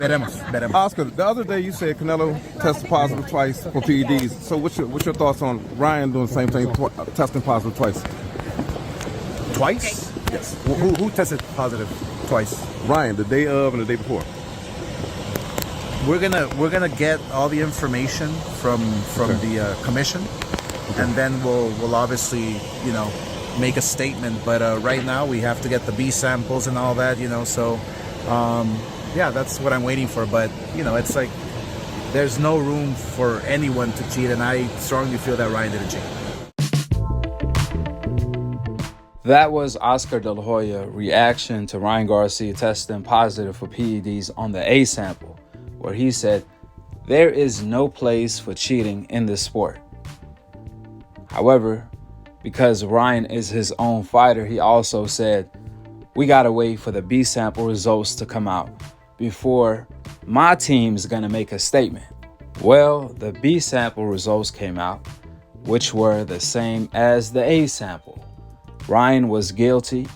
Veremos. Oscar, the other day you said Canelo tested positive twice for PEDs. So what's your thoughts on Ryan doing the same thing, testing positive twice? Twice? Yes. Who tested positive twice? Ryan, the day of and the day before. We're gonna get all the information from the commission, and then we'll obviously make a statement. But right now we have to get the B samples and all that. So yeah, that's what I'm waiting for. But it's like there's no room for anyone to cheat, and I strongly feel that Ryan didn't cheat. That was Oscar De La Hoya reaction to Ryan Garcia testing positive for PEDs on the A sample, where he said, there is no place for cheating in this sport. However, because Ryan is his own fighter, he also said, we gotta wait for the B sample results to come out before my team's gonna make a statement. Well, the B sample results came out, which were the same as the A sample. Ryan was guilty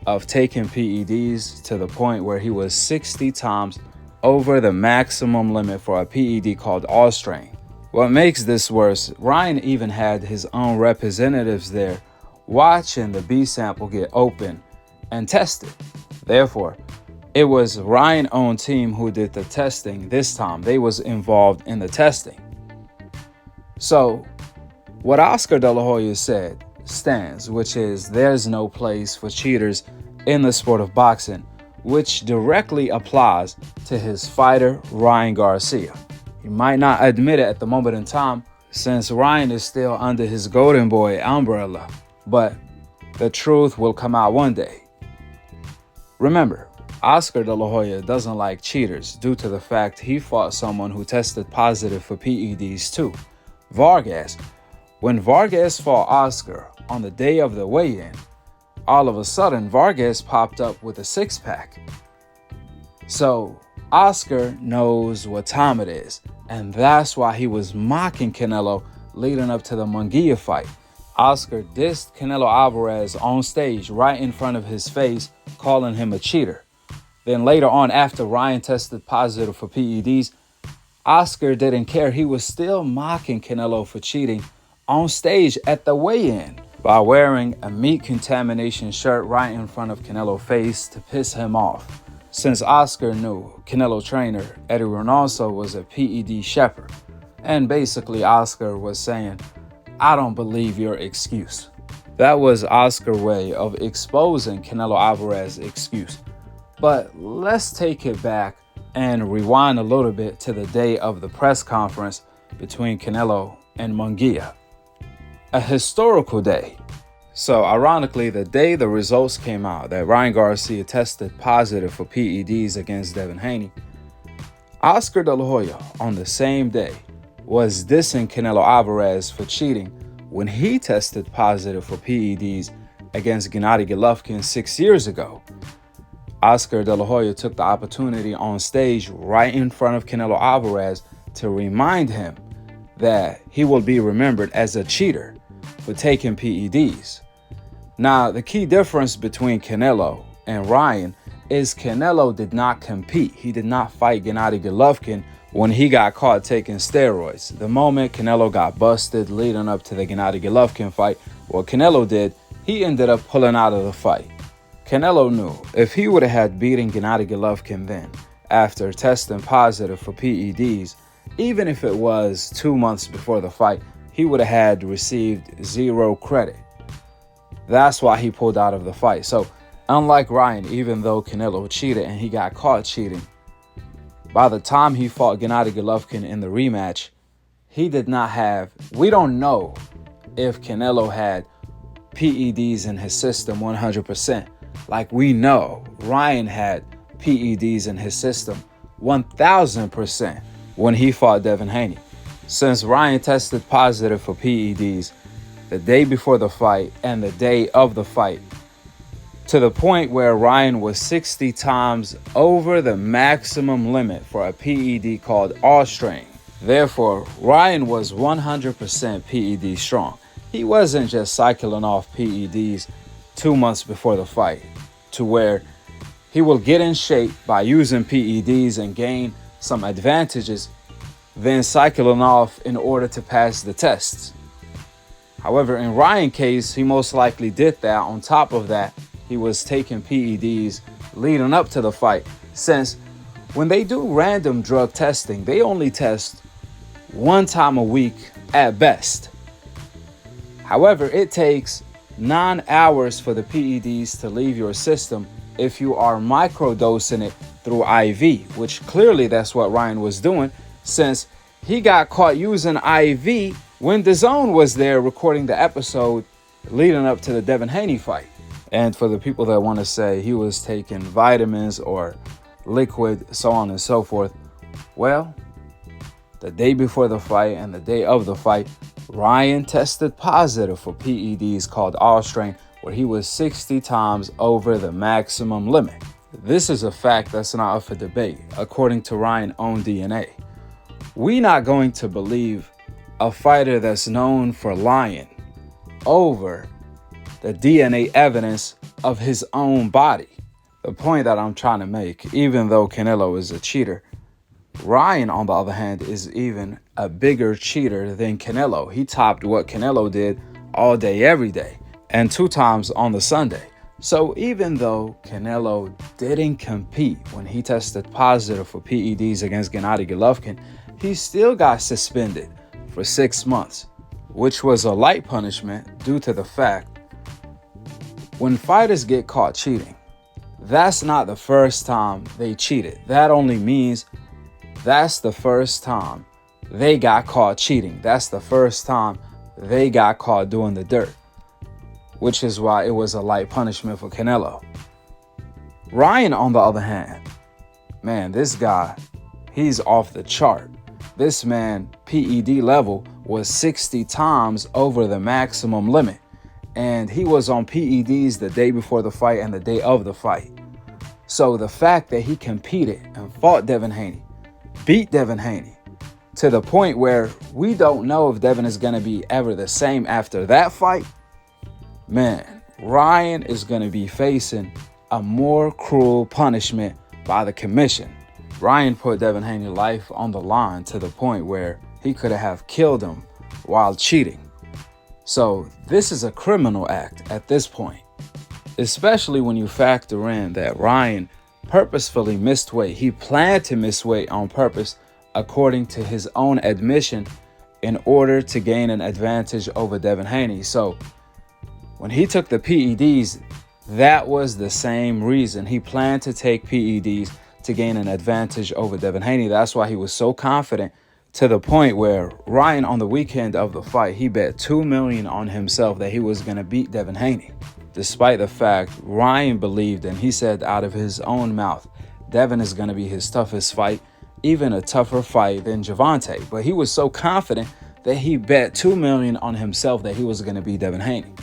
of taking PEDs to the point where he was 60 times over the maximum limit for a PED called all-strain. What makes this worse, Ryan even had his own representatives there watching the B sample get open and tested. Therefore, it was Ryan's own team who did the testing this time. They was involved in the testing. So, what Oscar De La Hoya said stands, which is there's no place for cheaters in the sport of boxing, which directly applies to his fighter, Ryan Garcia. He might not admit it at the moment in time, since Ryan is still under his golden boy umbrella, but the truth will come out one day. Remember, Oscar De La Hoya doesn't like cheaters due to the fact he fought someone who tested positive for PEDs too, Vargas. When Vargas fought Oscar on the day of the weigh-in, all of a sudden Vargas popped up with a six-pack. So Oscar knows what time it is, and that's why he was mocking Canelo leading up to the Munguia fight. Oscar dissed Canelo Alvarez on stage right in front of his face, calling him a cheater. Then later on, after Ryan tested positive for PEDs, Oscar didn't care. He was still mocking Canelo for cheating on stage at the weigh-in by wearing a meat contamination shirt right in front of Canelo's face to piss him off. Since Oscar knew Canelo trainer Eddie Reynoso was a PED shepherd, and basically Oscar was saying, I don't believe your excuse. That was Oscar's way of exposing Canelo Alvarez's excuse. But let's take it back and rewind a little bit to the day of the press conference between Canelo and Munguia. A historical day. So ironically, the day the results came out that Ryan Garcia tested positive for PEDs against Devin Haney, Oscar De La Hoya on the same day was dissing Canelo Alvarez for cheating when he tested positive for PEDs against Gennady Golovkin 6 years ago. Oscar De La Hoya took the opportunity on stage right in front of Canelo Alvarez to remind him that he will be remembered as a cheater for taking PEDs. Now, the key difference between Canelo and Ryan is Canelo did not compete. He did not fight Gennady Golovkin when he got caught taking steroids. The moment Canelo got busted leading up to the Gennady Golovkin fight, what Canelo did, he ended up pulling out of the fight. Canelo knew if he would have had beaten Gennady Golovkin then, after testing positive for PEDs, even if it was 2 months before the fight, he would have had received zero credit. That's why he pulled out of the fight. So, unlike Ryan, even though Canelo cheated and he got caught cheating, by the time he fought Gennady Golovkin in the rematch, he did not have, we don't know if Canelo had PEDs in his system 100%. Like we know, Ryan had PEDs in his system 1,000% when he fought Devin Haney. Since Ryan tested positive for PEDs the day before the fight and the day of the fight, to the point where Ryan was 60 times over the maximum limit for a PED called all-strain. Therefore, Ryan was 100% PED strong. He wasn't just cycling off PEDs 2 months before the fight, to where he will get in shape by using PEDs and gain some advantages, then cycling off in order to pass the tests. However, in Ryan's case, he most likely did that. On top of that, he was taking PEDs leading up to the fight, since when they do random drug testing, they only test one time a week at best. However, it takes 9 hours for the PEDs to leave your system if you are microdosing it through IV, which clearly that's what Ryan was doing, since he got caught using IV when DAZN was there recording the episode leading up to the Devin Haney fight. And for the people that want to say he was taking vitamins or liquid, so on and so forth, well, the day before the fight and the day of the fight, Ryan tested positive for PEDs called All-Strain, where he was 60 times over the maximum limit. This is a fact that's not up for debate, according to Ryan's own DNA. We're not going to believe a fighter that's known for lying over the DNA evidence of his own body. The point that I'm trying to make, even though Canelo is a cheater, Ryan, on the other hand, is even a bigger cheater than Canelo. He topped what Canelo did all day, every day, and 2 times on the Sunday. So even though Canelo didn't compete when he tested positive for PEDs against Gennady Golovkin, he still got suspended for 6 months, which was a light punishment due to the fact when fighters get caught cheating, that's not the first time they cheated. That only means that's the first time they got caught cheating. That's the first time they got caught doing the dirt, which is why it was a light punishment for Canelo. Ryan, on the other hand, man, this guy, he's off the chart. This man, PED level was 60 times over the maximum limit. And he was on PEDs the day before the fight and the day of the fight. So the fact that he competed and fought Devin Haney, beat Devin Haney, to the point where we don't know if Devin is going to be ever the same after that fight, man, Ryan is going to be facing a more cruel punishment by the commission. Ryan put Devin Haney's life on the line to the point where he could have killed him while cheating. So this is a criminal act at this point, especially when you factor in that Ryan purposefully missed weight. He planned to miss weight on purpose, according to his own admission, in order to gain an advantage over Devin Haney. So when he took the PEDs, that was the same reason. He planned to take PEDs to gain an advantage over Devin Haney. That's why he was so confident, to the point where Ryan, on the weekend of the fight, he bet $2 million on himself that he was going to beat Devin Haney. Despite the fact Ryan believed, and he said out of his own mouth, Devin is going to be his toughest fight, even a tougher fight than Gervonta. But he was so confident that he bet $2 million on himself that he was going to beat Devin Haney,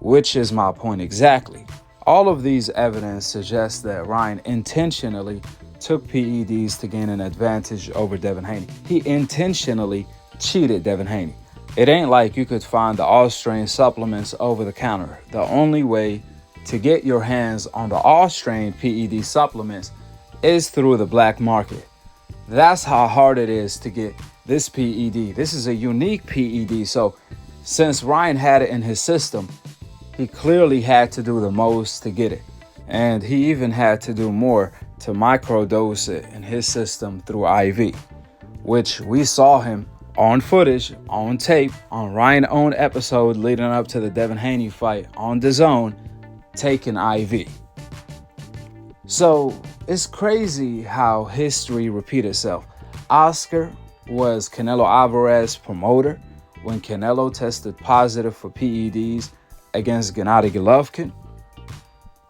which is my point exactly. All of these evidence suggests that Ryan intentionally took PEDs to gain an advantage over Devin Haney. He intentionally cheated Devin Haney. It ain't like you could find the All-Strain supplements over the counter. The only way to get your hands on the All-Strain PED supplements is through the black market. That's how hard it is to get this PED. This is a unique PED. So since Ryan had it in his system, he clearly had to do the most to get it. And he even had to do more to microdose it in his system through IV, which we saw him on footage, on tape, on Ryan's own episode leading up to the Devin Haney fight on DAZN, taking IV. So it's crazy how history repeats itself. Oscar was Canelo Alvarez's promoter when Canelo tested positive for PEDs against Gennady Golovkin.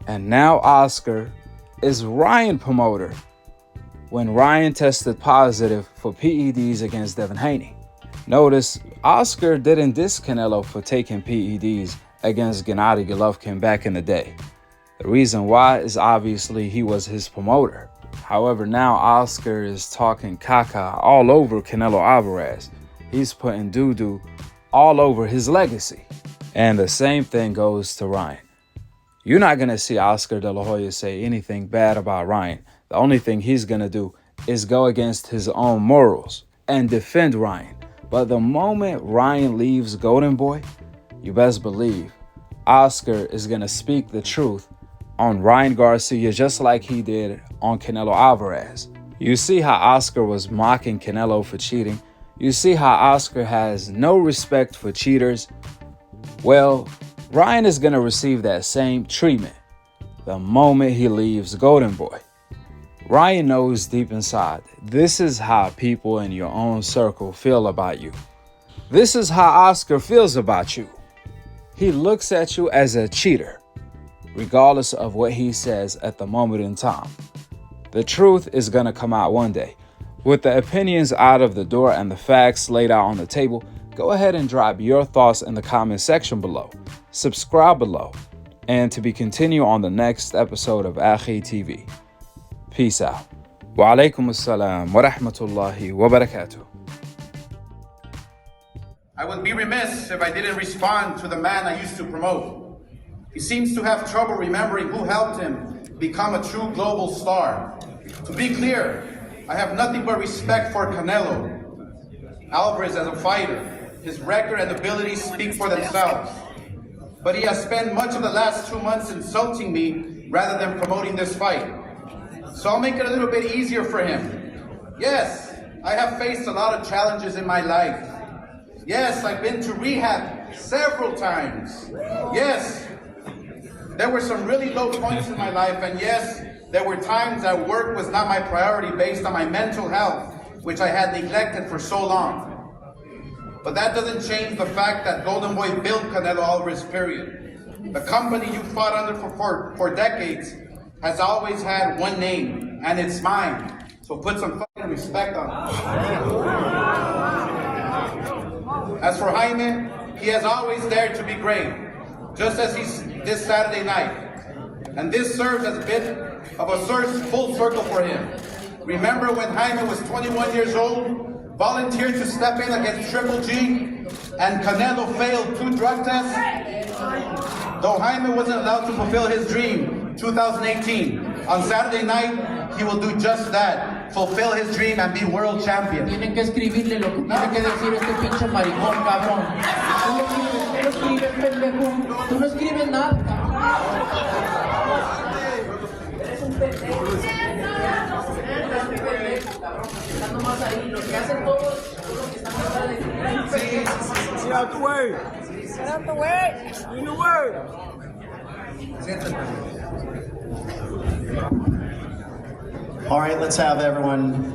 And now Oscar is Ryan promoter when Ryan tested positive for PEDs against Devin Haney. Notice Oscar didn't diss Canelo for taking PEDs against Gennady Golovkin back in the day. The reason why is obviously he was his promoter. However, now Oscar is talking caca all over Canelo Alvarez. He's putting doo-doo all over his legacy. And the same thing goes to Ryan. You're not going to see Oscar De La Hoya say anything bad about Ryan. The only thing he's going to do is go against his own morals and defend Ryan. But the moment Ryan leaves Golden Boy, you best believe Oscar is going to speak the truth on Ryan Garcia just like he did on Canelo Alvarez. You see how Oscar was mocking Canelo for cheating. You see how Oscar has no respect for cheaters. Well, Ryan is going to receive that same treatment the moment he leaves Golden Boy. Ryan knows deep inside, this is how people in your own circle feel about you. This is how Oscar feels about you. He looks at you as a cheater, regardless of what he says at the moment in time. The truth is going to come out one day. With the opinions out of the door and the facts laid out on the table, go ahead and drop your thoughts in the comment section below. Subscribe below. And to be continued on the next episode of Akhi TV. Peace out. Wa alaikum assalam wa rahmatullahi wa barakatuh. I would be remiss if I didn't respond to the man I used to promote. He seems to have trouble remembering who helped him become a true global star. To be clear, I have nothing but respect for Canelo Alvarez as a fighter. His record and abilities speak for themselves. But he has spent much of the last 2 months insulting me rather than promoting this fight. So I'll make it a little bit easier for him. Yes, I have faced a lot of challenges in my life. Yes, I've been to rehab several times. Yes, there were some really low points in my life, and yes, there were times that work was not my priority based on my mental health, which I had neglected for so long. But that doesn't change the fact that Golden Boy built Canelo Alvarez, period. The company you fought under for decades has always had one name, and it's mine. So put some fucking respect on it. As for Jaime, he has always dared to be great, just as he's this Saturday night. And this serves as a bit of a full circle for him. Remember when Jaime was 21 years old, volunteered to step in against Triple G, and Canelo failed 2 drug tests? Though Jaime wasn't allowed to fulfill his dream, 2018, on Saturday night, he will do just that, fulfill his dream and be world champion. Tienen que escribirle lo que tiene que decir este pinche maricón, cabrón. Tú no escribes, pendejo. Tú no escribes nada. Eres un pendejo. Eres un pendejo, cabrón. Estás nomás ahí. Lo que hacen todos, lo que están atrás de ti. Get out the way. Get out the way. In the way. All right, let's have everyone